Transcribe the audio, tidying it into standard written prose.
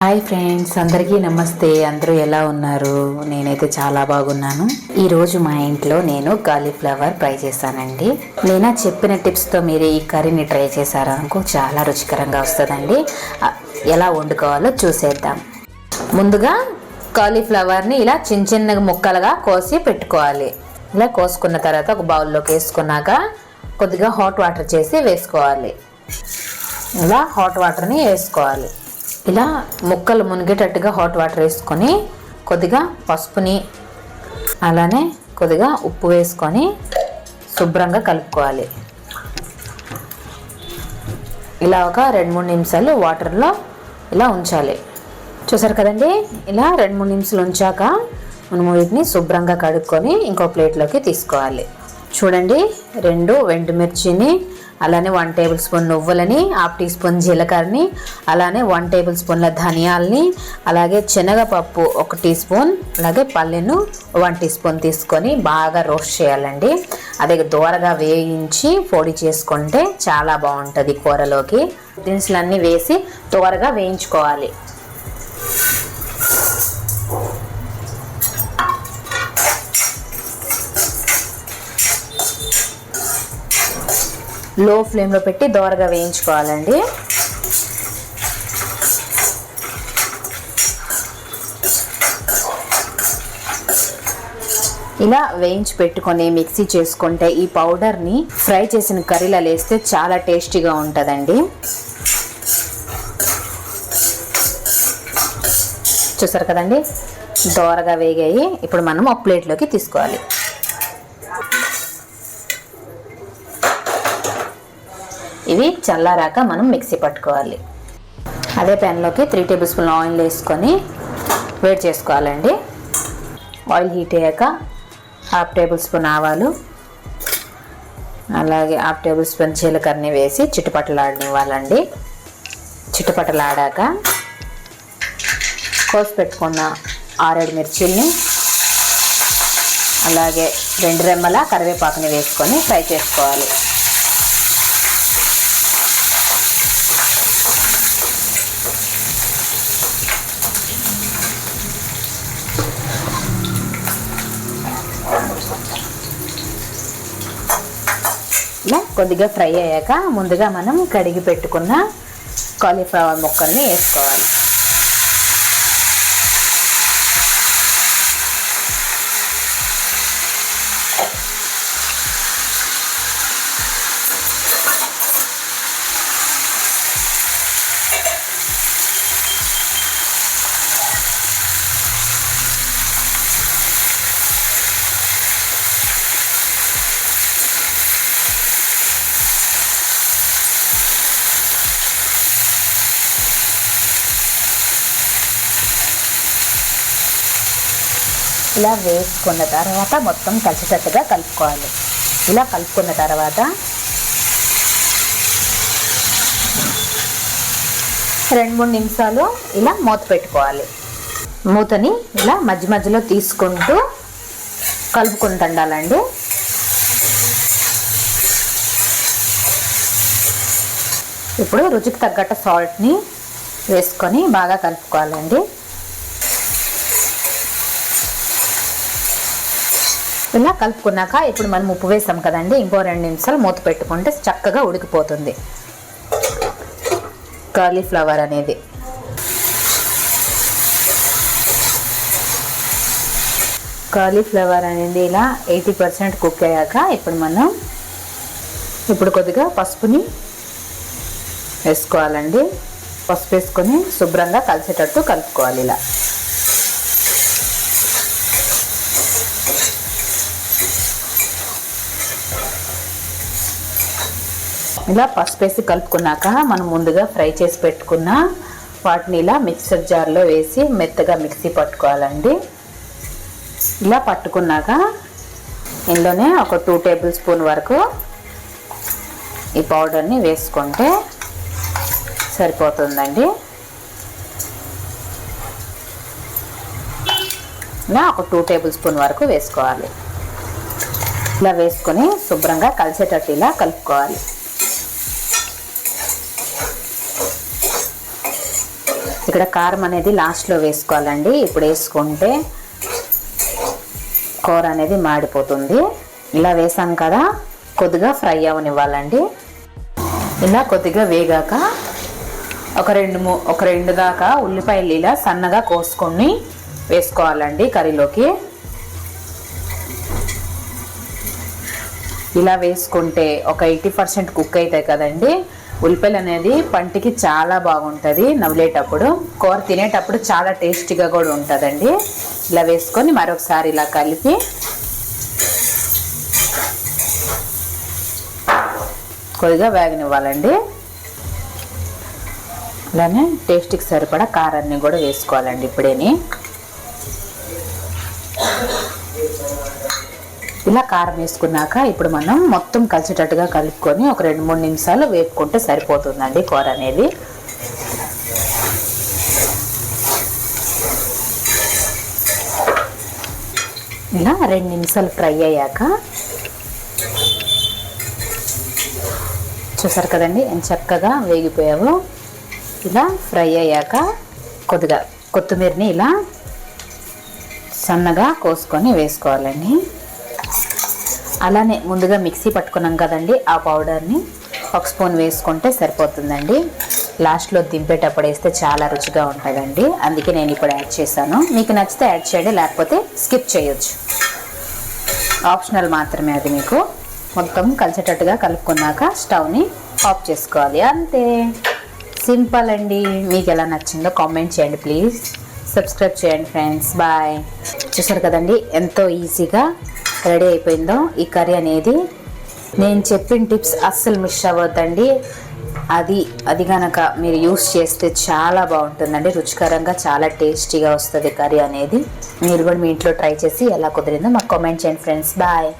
Hi friends, అందరికీ నమస్తే. అందరూ ఎలా ఉన్నారు? నేనైతే చాలా బాగున్నాను. ఈరోజు మా ఇంట్లో నేను కాలీఫ్లవర్ ఫ్రై చేశానండి. నేను చెప్పిన టిప్స్తో మీరు ఈ కర్రీని ట్రై చేశారనుకో చాలా రుచికరంగా వస్తుందండి. ఎలా వండుకోవాలో చూసేద్దాం. ముందుగా కాలీఫ్లవర్ని ఇలా చిన్న చిన్న ముక్కలుగా కోసి పెట్టుకోవాలి. ఇలా కోసుకున్న తర్వాత ఒక బౌల్లోకి వేసుకున్నాక కొద్దిగా హాట్ వాటర్ చేసి వేసుకోవాలి. ఇలా హాట్ వాటర్ని వేసుకోవాలి. ఇలా ముక్కలు మునిగేటట్టుగా హాట్ వాటర్ వేసుకొని కొద్దిగా పసుపుని అలానే కొద్దిగా ఉప్పు వేసుకొని శుభ్రంగా కలుపుకోవాలి. ఇలా ఒక 2-3 నిమిషాలు వాటర్లో ఇలా ఉంచాలి. చూసారు కదండి, ఇలా 2-3 నిమిషాలు ఉంచాక మనము వీటిని శుభ్రంగా కడుక్కొని ఇంకో ప్లేట్లోకి తీసుకోవాలి. చూడండి, 2 ఎండుమిర్చిని అలానే 1 టేబుల్ స్పూన్ నువ్వులని, 1/2 టీ స్పూన్ జీలకర్రని, అలానే 1 టేబుల్ స్పూన్ల ధనియాలని, అలాగే శనగపప్పు 1 టీ స్పూన్, అలాగే పల్లెను 1 టీ స్పూన్ తీసుకొని బాగా రోస్ట్ చేయాలండి. అదే దోరగా వేయించి పొడి చేసుకుంటే చాలా బాగుంటుంది కూరలోకి. దినుసులన్నీ వేసి దోరగా వేయించుకోవాలి. లో ఫ్లేమ్లో పెట్టి దోరగా వేయించుకోవాలండి. ఇలా వేయించి పెట్టుకొని మిక్సీ చేసుకుంటే ఈ పౌడర్ని ఫ్రై చేసిన కర్రీలో వేస్తే చాలా టేస్టీగా ఉంటుందండి. చూసారు కదండి, దోరగా వేగాయి. ఇప్పుడు మనం ఒక ప్లేట్లోకి తీసుకోవాలి. ఇవి చల్లారాక మనం మిక్సీ పట్టుకోవాలి. అదే ప్యాన్లోకి 3 టేబుల్ స్పూన్ ఆయిల్ వేసుకొని వేడి చేసుకోవాలండి. ఆయిల్ హీట్ అయ్యాక 1/2 టేబుల్ స్పూన్ ఆవాలు, అలాగే 1/2 టేబుల్ స్పూన్ జీలకర్రని వేసి చిటపటలాడనివ్వాలండి. చిటపటలాడాక కోసి పెట్టుకున్న 6-7 మిర్చిల్ని అలాగే 2 రెమ్మల కరివేపాకుని వేసుకొని ఫ్రై చేసుకోవాలి. ఇలా కొద్దిగా ఫ్రై అయ్యాక ముందుగా మనం కడిగి పెట్టుకున్న కాలీఫ్లవర్ ముక్కల్ని వేసుకోవాలి. ఇలా వేసుకున్న తర్వాత మొత్తం కలిసేటట్టుగా కలుపుకోవాలి. ఇలా కలుపుకున్న తర్వాత 2-3 నిమిషాలు ఇలా మూత పెట్టుకోవాలి. మూతని ఇలా మధ్య మధ్యలో తీసుకుంటూ కలుపుకుంటుండాలండి. ఇప్పుడు రుచికి తగ్గట్టు సాల్ట్ని వేసుకొని బాగా కలుపుకోవాలండి. ఇలా కలుపుకున్నాక ఇప్పుడు మనం ఉప్పు వేసాం కదండి, ఇంకో 2 నిమిషాలు మూత పెట్టుకుంటే చక్కగా ఉడికిపోతుంది కాలీఫ్లవర్ అనేది. కాలీఫ్లవర్ అనేది ఇలా 80% కుక్ అయ్యాక ఇప్పుడు కొద్దిగా పసుపుని వేసుకోవాలండి. పసుపు వేసుకొని శుభ్రంగా కలిసేటట్టు కలుపుకోవాలి. ఇలా పసుపు వేసి కలుపుకున్నాక మనం ముందుగా ఫ్రై చేసి పెట్టుకున్న వాటిని ఇలా మిక్సర్ జార్లో వేసి మెత్తగా మిక్సీ పట్టుకోవాలండి. ఇలా పట్టుకున్నాక ఇందులోనే ఒక 2 టేబుల్ స్పూన్ వరకు ఈ పౌడర్ని వేసుకుంటే సరిపోతుందండి. ఇలా ఒక 2 టేబుల్ స్పూన్ వరకు వేసుకోవాలి. ఇలా వేసుకొని శుభ్రంగా కలిసేటట్టు ఇలా కలుపుకోవాలి. ఇక ఇక్కడ కారం అనేది లాస్ట్లో వేసుకోవాలండి. ఇప్పుడు వేసుకుంటే కూర అనేది మాడిపోతుంది. ఇలా వేసాం కదా, కొద్దిగా ఫ్రై అవనివ్వాలండి. ఇలా కొద్దిగా వేగాక ఒక రెండు దాకా ఉల్లిపాయలు ఇలా సన్నగా కోసుకొని వేసుకోవాలండి కర్రీలోకి. ఇలా వేసుకుంటే ఒక 80% కుక్ అవుతాయి కదండి. ఉల్లిపాయలు అనేది పంటికి చాలా బాగుంటుంది, నవ్వులేటప్పుడు కూర తినేటప్పుడు చాలా టేస్టీగా కూడా ఉంటుందండి. ఇలా వేసుకొని మరొకసారి ఇలా కలిపి కొద్దిగా వేగనివ్వాలండి. అలానే టేస్ట్కి సరిపడా కారాన్ని కూడా వేసుకోవాలండి. ఇప్పుడేని ఇలా కారం వేసుకున్నాక ఇప్పుడు మనం మొత్తం కలిసేటట్టుగా కలుపుకొని ఒక 2-3 నిమిషాలు వేపుకుంటే సరిపోతుందండి కూర అనేది. ఇలా 2 నిమిషాలు ఫ్రై అయ్యాక చూసారు కదండి ఎంత చక్కగా వేగిపోయావు. ఇలా ఫ్రై అయ్యాక కొద్దిగా కొత్తిమీరని ఇలా సన్నగా కోసుకొని వేసుకోవాలండి. అలానే ముందుగా మిక్సీ పట్టుకున్నాం కదండి, ఆ పౌడర్ని 1 స్పూన్ వేసుకుంటే సరిపోతుందండి. లాస్ట్లో దింపేటప్పుడు వేస్తే చాలా రుచిగా ఉంటుందండి, అందుకే నేను ఇప్పుడు యాడ్ చేశాను. మీకు నచ్చితే యాడ్ చేయండి, లేకపోతే స్కిప్ చేయొచ్చు, ఆప్షనల్ మాత్రమే అది. మీకు మొత్తం కలిసేటట్టుగా కలుపుకున్నాక స్టవ్ని ఆఫ్ చేసుకోవాలి, అంతే. సింపుల్ అండి. మీకు ఎలా నచ్చిందో కామెంట్ చేయండి ప్లీజ్. సబ్స్క్రైబ్ చేయండి ఫ్రెండ్స్. బాయ్. చూసారు కదండి ఎంతో ఈజీగా రెడీ అయిపోయిందో ఈ కర్రీ అనేది. నేను చెప్పిన టిప్స్ అస్సలు మిస్ అవ్వద్దండి. అది కనుక మీరు యూస్ చేస్తే చాలా బాగుంటుందండి, రుచికరంగా చాలా టేస్టీగా వస్తుంది కర్రీ అనేది. మీరు కూడా మీ ఇంట్లో ట్రై చేసి ఎలా కుదిరిందో మాకు కామెంట్ చేయండి ఫ్రెండ్స్. బాయ్.